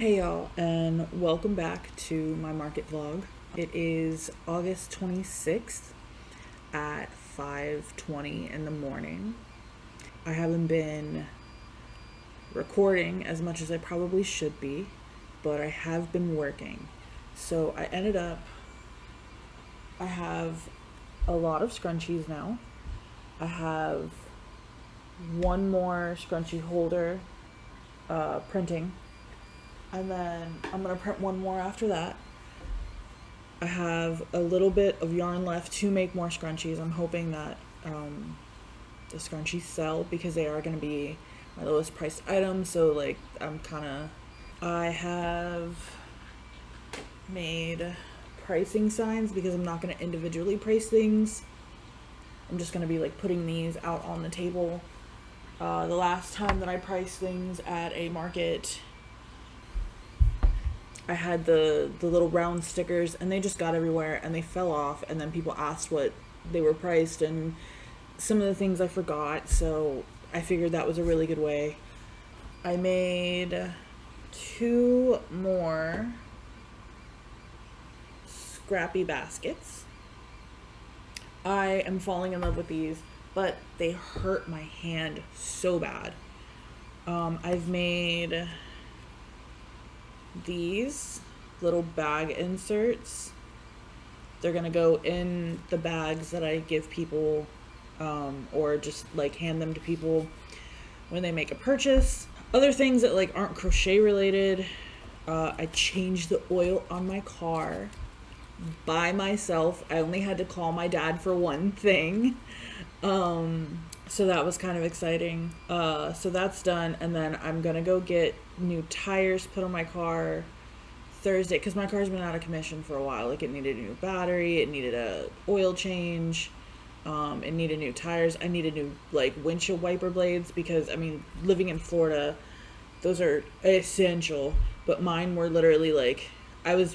Hey y'all, and welcome back to my market vlog. It is August 26th at 5:20 in the morning. I haven't been recording as much as I probably should be, but I have been working. So I have a lot of scrunchies now. I have one more scrunchie holder printing. And then I'm going to print one more after that. I have a little bit of yarn left to make more scrunchies. I'm hoping that the scrunchies sell because they are going to be my lowest priced item. So I have made pricing signs because I'm not going to individually price things. I'm just going to be putting these out on the table. The last time that I priced things at a market, I had the little round stickers and they just got everywhere and they fell off, and then people asked what they were priced and some of the things I forgot, so I figured that was a really good way. I made 2 more scrappy baskets. I am falling in love with these, but they hurt my hand so bad. I've made these little bag inserts. They're gonna go in the bags that I give people, or just hand them to people when they make a purchase. Other things that aren't crochet related. I changed the oil on my car by myself. I only had to call my dad for one thing. So that was kind of exciting. So that's done, and then I'm gonna go get new tires put on my car Thursday because my car's been out of commission for a while. It needed a new battery, it needed a oil change, it needed new tires. I needed new windshield wiper blades because living in Florida, those are essential. But mine were literally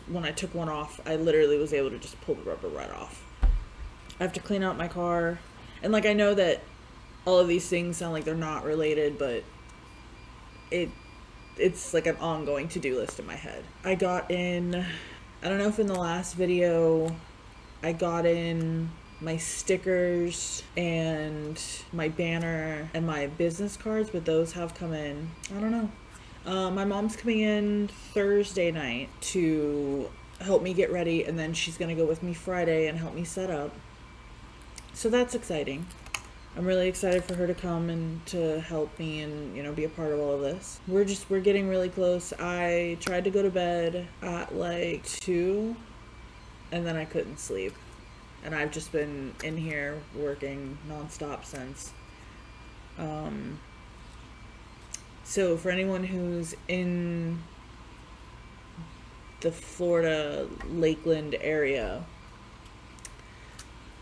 when I took one off, I literally was able to just pull the rubber right off. I have to clean out my car, and I know that all of these things sound like they're not related, but it's an ongoing to-do list in my head. I don't know if in the last video I got in my stickers and my banner and my business cards, but those have come in. I don't know. My mom's coming in Thursday night to help me get ready, and then she's gonna go with me Friday and help me set up. So that's exciting. I'm really excited for her to come and to help me and, be a part of all of this. We're getting really close. I tried to go to bed at 2, and then I couldn't sleep. And I've just been in here working nonstop since. So for anyone who's in the Florida Lakeland area,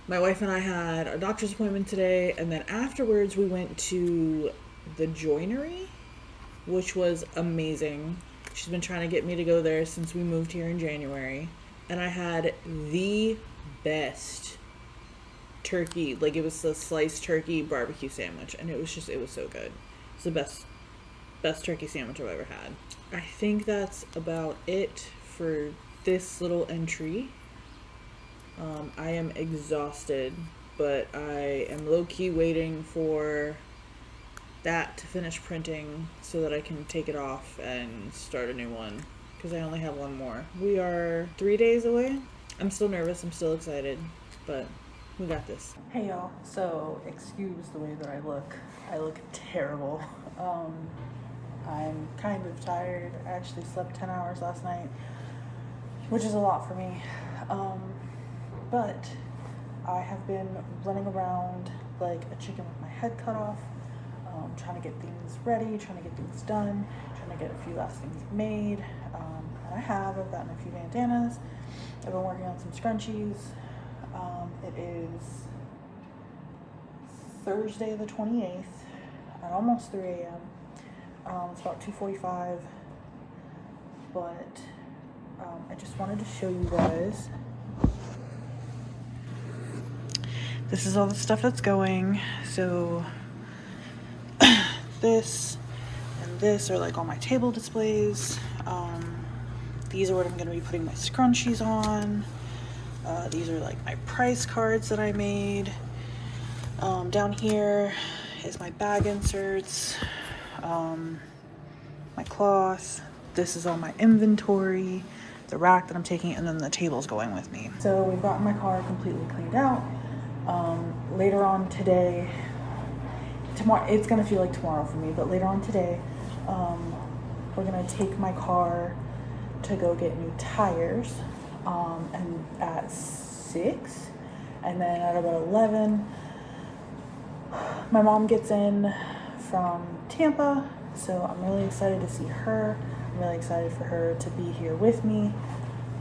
my wife and I had our doctor's appointment today, and then afterwards we went to the joinery, which was amazing. She's been trying to get me to go there since we moved here in January, and I had the best turkey, it was a sliced turkey barbecue sandwich, and it was so good. It's the best turkey sandwich I've ever had. I think that's about it for this little entry. I am exhausted, but I am low-key waiting for that to finish printing so that I can take it off and start a new one, because I only have one more. We are 3 days away. I'm still nervous, I'm still excited, but we got this. Hey y'all, so excuse the way that I look. I look terrible. I'm kind of tired. I actually slept 10 hours last night, which is a lot for me. But I have been running around like a chicken with my head cut off, trying to get things ready, trying to get things done, trying to get a few last things made. And I've gotten a few bandanas. I've been working on some scrunchies. It is Thursday the 28th at almost 3 a.m. It's about 2:45, but I just wanted to show you guys. This is all the stuff that's going. So this and this are all my table displays. These are what I'm gonna be putting my scrunchies on. These are like my price cards that I made. Down here is my bag inserts, my cloth. This is all my inventory, the rack that I'm taking, and then the table's going with me. So we've gotten my car completely cleaned out. Later on today, tomorrow, it's gonna feel like tomorrow for me, but later on today, we're gonna take my car to go get new tires, and at 6, and then at about 11, my mom gets in from Tampa, so I'm really excited to see her. I'm really excited for her to be here with me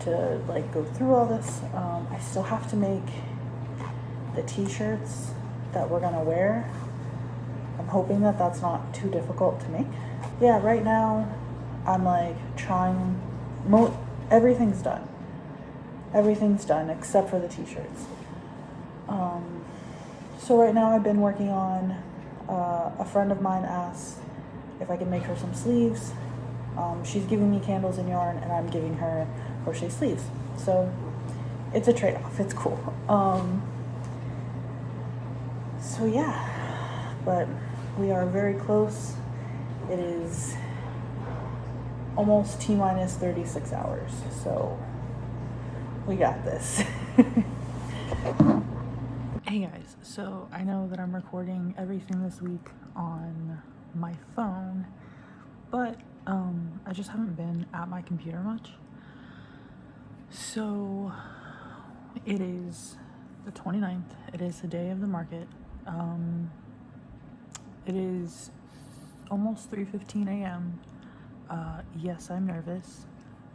to like go through all this. I still have to make the t-shirts that we're gonna wear. I'm hoping that that's not too difficult to make. Yeah, right now I'm like trying, everything's done. Everything's done except for the t-shirts. So right now I've been working on, a friend of mine asked if I can make her some sleeves. She's giving me candles and yarn, and I'm giving her crochet sleeves. So it's a trade-off. It's cool. So yeah, but we are very close. It is almost T-minus 36 hours. So we got this. Hey guys, so I know that I'm recording everything this week on my phone, but I just haven't been at my computer much. So it is the 29th. It is the day of the market. It is almost 3:15 a.m. Yes, I'm nervous.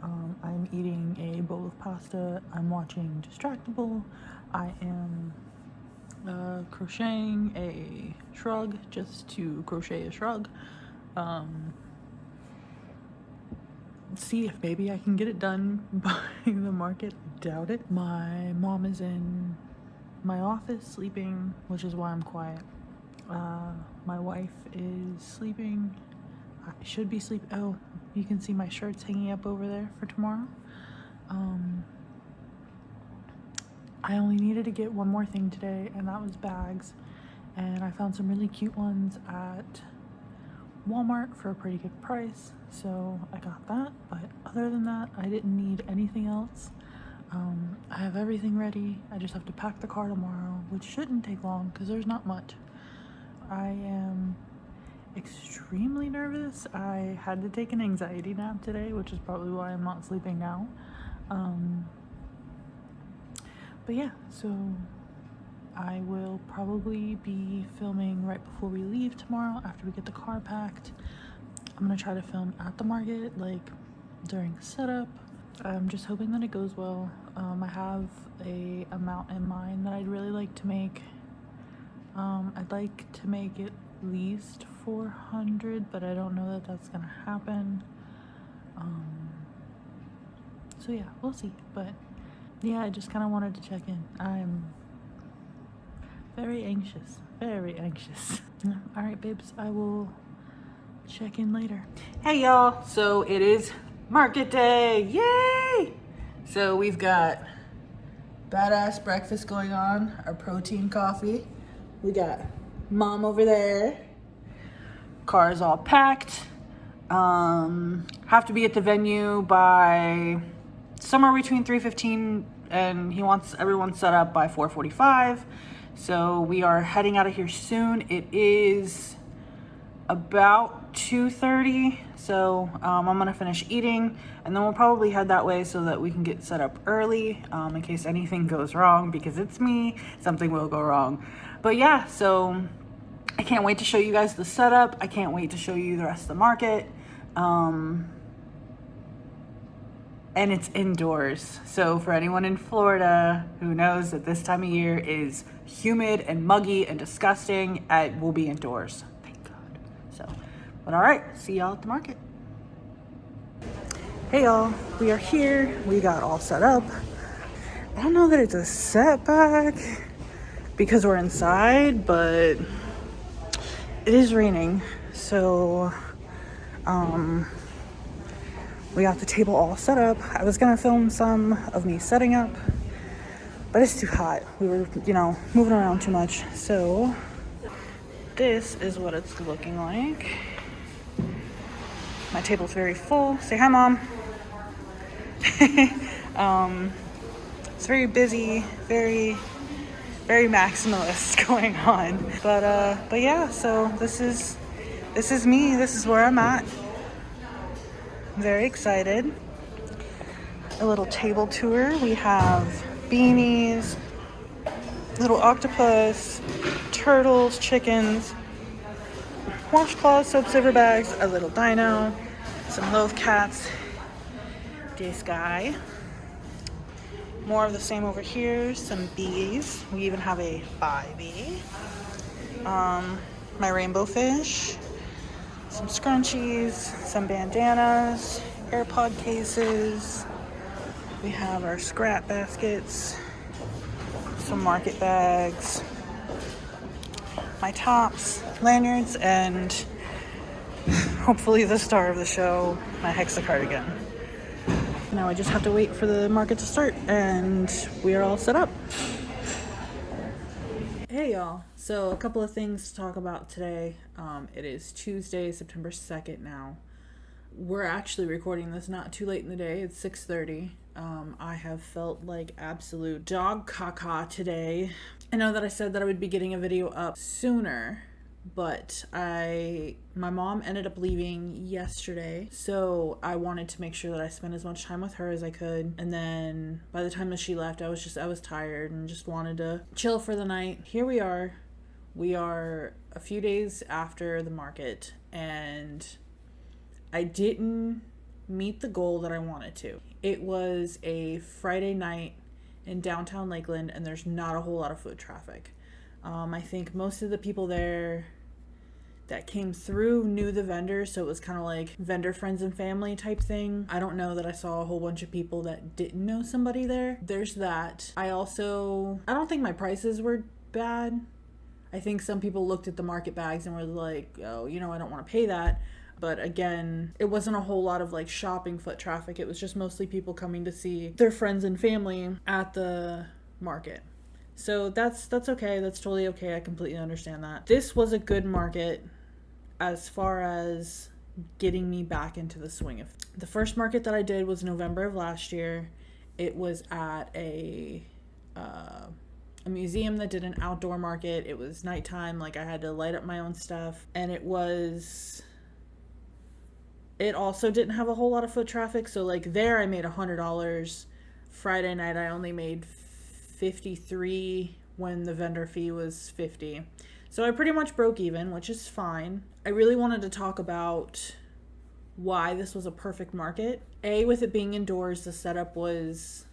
I'm eating a bowl of pasta. I'm watching Distractable. I am crocheting a shrug just to crochet a shrug. See if maybe I can get it done by the market. Doubt it. My mom is in my office sleeping, which is why I'm quiet. My wife is sleeping. I should be sleeping. Oh, you can see my shirts hanging up over there for tomorrow. I only needed to get one more thing today, and that was bags. And I found some really cute ones at Walmart for a pretty good price, so I got that. But other than that, I didn't need anything else. I have everything ready. I just have to pack the car tomorrow, which shouldn't take long because there's not much. I am extremely nervous. I had to take an anxiety nap today, which is probably why I'm not sleeping now. But yeah, so I will probably be filming right before we leave tomorrow after we get the car packed. I'm gonna try to film at the market, like during setup. I'm just hoping that it goes well. I have a amount in mind that I'd really like to make. I'd like to make at least 400, but I don't know that that's gonna happen. So yeah, we'll see. But yeah, I just kind of wanted to check in. I'm very anxious. Very anxious. All right, babes, I will check in later. Hey, y'all. So it is market day. Yay! So we've got badass breakfast going on, our protein coffee. We got mom over there. Car's all packed. Have to be at the venue by somewhere between 3:15, and he wants everyone set up by 4:45. So we are heading out of here soon. It is about 2:30. So I'm gonna finish eating, and then we'll probably head that way so that we can get set up early, in case anything goes wrong, because it's me, something will go wrong. But yeah, so I can't wait to show you guys the setup. I can't wait to show you the rest of the market. And it's indoors. So for anyone in Florida who knows that this time of year is humid and muggy and disgusting, it will be indoors. Thank God. So, but all right, see y'all at the market. Hey y'all, we are here. We got all set up. I don't know that it's a setback because we're inside, but it is raining. So, We got the table all set up. I was gonna film some of me setting up, but it's too hot. We were, moving around too much. So this is what it's looking like. My table's very full. Say hi, Mom. It's very busy, very, very maximalist going on. But yeah, so this is me. This is where I'm at. I'm very excited. A little table tour. We have beanies, little octopus, turtles, chickens, washcloths, soap silver bags, a little dino, some loaf cats, this guy. More of the same over here, some bees. We even have a bee. My rainbow fish, some scrunchies, some bandanas, AirPod cases. We have our scrap baskets, some market bags, my tops, lanyards, and hopefully the star of the show, my Hexa cardigan. Now I just have to wait for the market to start, and we are all set up. Hey y'all, so a couple of things to talk about today. It is Tuesday, September 2nd now. We're actually recording this not too late in the day. It's 6:30. I have felt like absolute dog caca today. I know that I said that I would be getting a video up sooner, but my mom ended up leaving yesterday, so I wanted to make sure that I spent as much time with her as I could. And then by the time that she left, I was tired and just wanted to chill for the night. Here we are. We are a few days after the market, and I didn't meet the goal that I wanted to. It was a Friday night in downtown Lakeland, and there's not a whole lot of foot traffic. I think most of the people there that came through knew the vendors, so it was kind of like vendor friends and family type thing. I don't know that I saw a whole bunch of people that didn't know somebody there. There's that. I don't think my prices were bad. I think some people looked at the market bags and were like, oh, I don't want to pay that. But again, it wasn't a whole lot of like shopping foot traffic. It was just mostly people coming to see their friends and family at the market. So that's okay. That's totally okay. I completely understand that. This was a good market as far as getting me back into the swing of it. The first market that I did was November of last year. It was at a museum that did an outdoor market. It was nighttime. Like I had to light up my own stuff, and it also didn't have a whole lot of foot traffic. So like there I made $100. Friday night I only made $53 when the vendor fee was $50. So I pretty much broke even, which is fine. I really wanted to talk about why this was a perfect market. With it being indoors, the setup was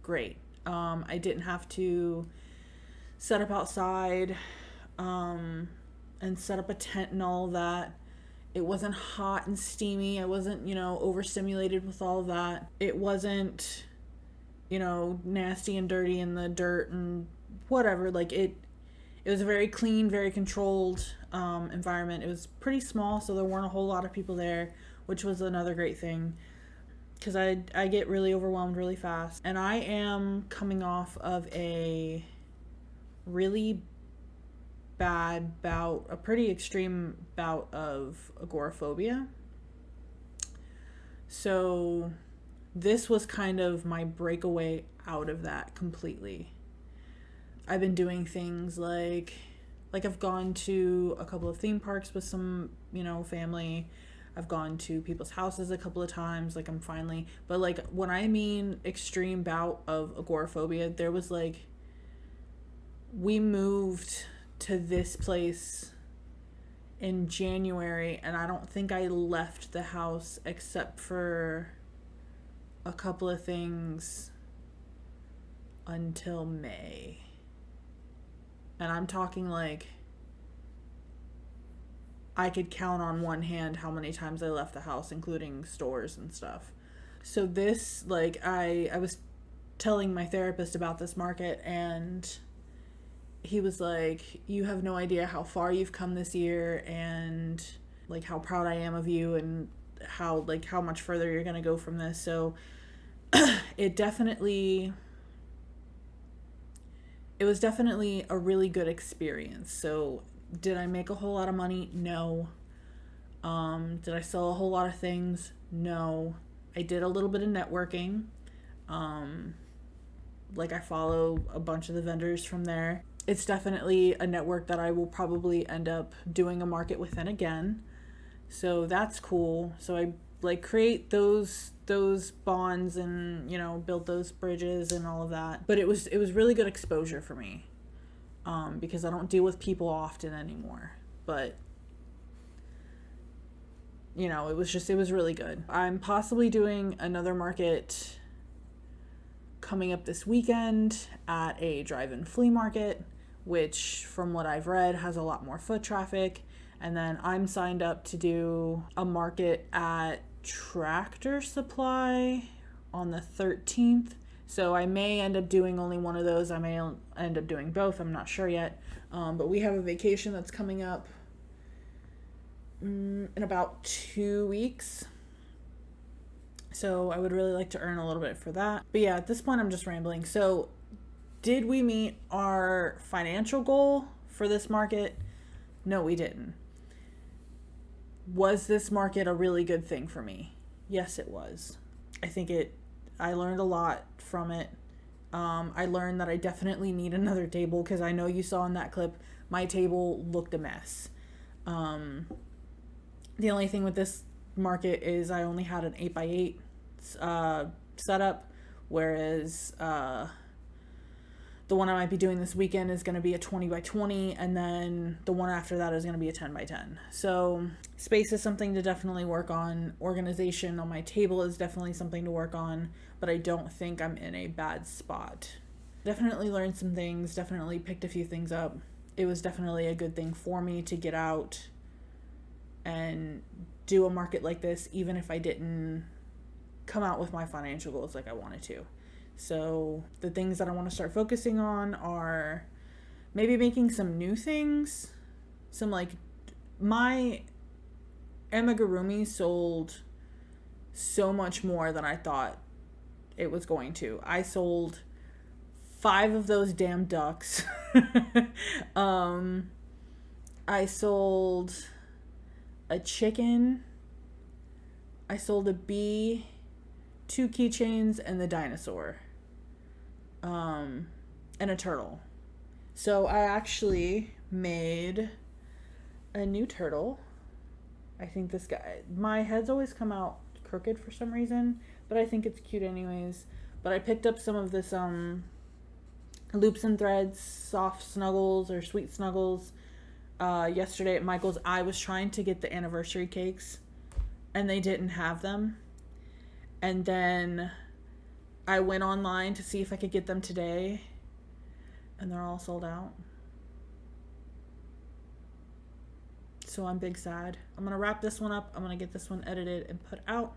great. I didn't have to set up outside and set up a tent and all that. It wasn't hot and steamy. I wasn't, overstimulated with all of that. It wasn't, nasty and dirty in the dirt and whatever. Like it was a very clean, very controlled environment. It was pretty small, so there weren't a whole lot of people there, which was another great thing, because I get really overwhelmed really fast. And I am coming off of a really bad bout, a pretty extreme bout of agoraphobia. So this was kind of my breakaway out of that completely. I've been doing things like I've gone to a couple of theme parks with some, family. I've gone to people's houses a couple of times. Like but like when I mean extreme bout of agoraphobia, there was like, we moved to this place in January, and I don't think I left the house except for a couple of things until May. And I'm talking like I could count on one hand how many times I left the house, including stores and stuff. So this, like, I was telling my therapist about this market, and he was like, you have no idea how far you've come this year, and like how proud I am of you. And how much further you're going to go from this. So it was definitely a really good experience. So did I make a whole lot of money? No. Did I sell a whole lot of things? No. I did a little bit of networking. I follow a bunch of the vendors from there. It's definitely a network that I will probably end up doing a market within again. So that's cool. So I create those bonds and, build those bridges and all of that. But it was really good exposure for me. Because I don't deal with people often anymore. But it was really good. I'm possibly doing another market coming up this weekend at a drive-in flea market, which from what I've read has a lot more foot traffic. And then I'm signed up to do a market at Tractor Supply on the 13th. So I may end up doing only one of those. I may end up doing both. I'm not sure yet. But we have a vacation that's coming up in about 2 weeks. So I would really like to earn a little bit for that. But yeah, at this point I'm just rambling. So did we meet our financial goal for this market? No, we didn't. Was this market a really good thing for me? Yes, it was. I learned a lot from it. I learned that I definitely need another table because I know you saw in that clip, my table looked a mess. The only thing with this market is I only had an 8x8 setup, whereas the one I might be doing this weekend is going to be a 20x20, and then the one after that is going to be a 10x10. So space is something to definitely work on. Organization on my table is definitely something to work on, but I don't think I'm in a bad spot. Definitely learned some things, definitely picked a few things up. It was definitely a good thing for me to get out and do a market like this, even if I didn't come out with my financial goals like I wanted to. So the things that I want to start focusing on are maybe making some new things. My amigurumi sold so much more than I thought it was going to. I sold 5 of those damn ducks. I sold a chicken. I sold a bee, 2 keychains, and the dinosaur. And a turtle. So I actually made a new turtle. I think this guy, my heads always come out crooked for some reason, but I think it's cute anyways. But I picked up some of this Loops and Threads soft snuggles or sweet snuggles yesterday at Michael's. I was trying to get the anniversary cakes and they didn't have them. And then I went online to see if I could get them today, and they're all sold out. So I'm big sad. I'm going to wrap this one up. I'm going to get this one edited and put out.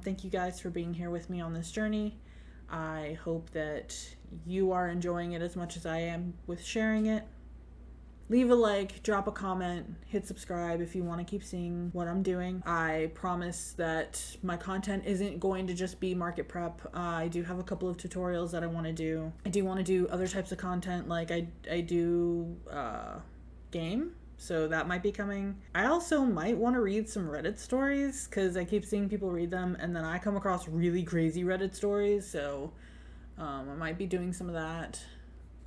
Thank you guys for being here with me on this journey. I hope that you are enjoying it as much as I am with sharing it. Leave a like, drop a comment, hit subscribe if you want to keep seeing what I'm doing. I promise that my content isn't going to just be market prep. I do have a couple of tutorials that I want to do. I do want to do other types of content, like I do game, so that might be coming. I also might want to read some Reddit stories because I keep seeing people read them and then I come across really crazy Reddit stories, so I might be doing some of that.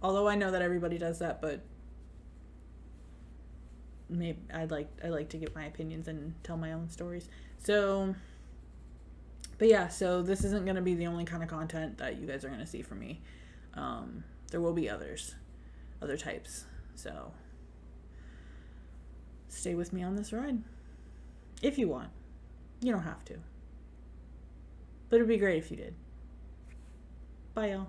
Although I know that everybody does that, but maybe I like to give my opinions and tell my own stories. So, but yeah, so this isn't going to be the only kind of content that you guys are going to see from me. There will be other types. So stay with me on this ride if you want. You don't have to, but it'd be great if you did. Bye, y'all.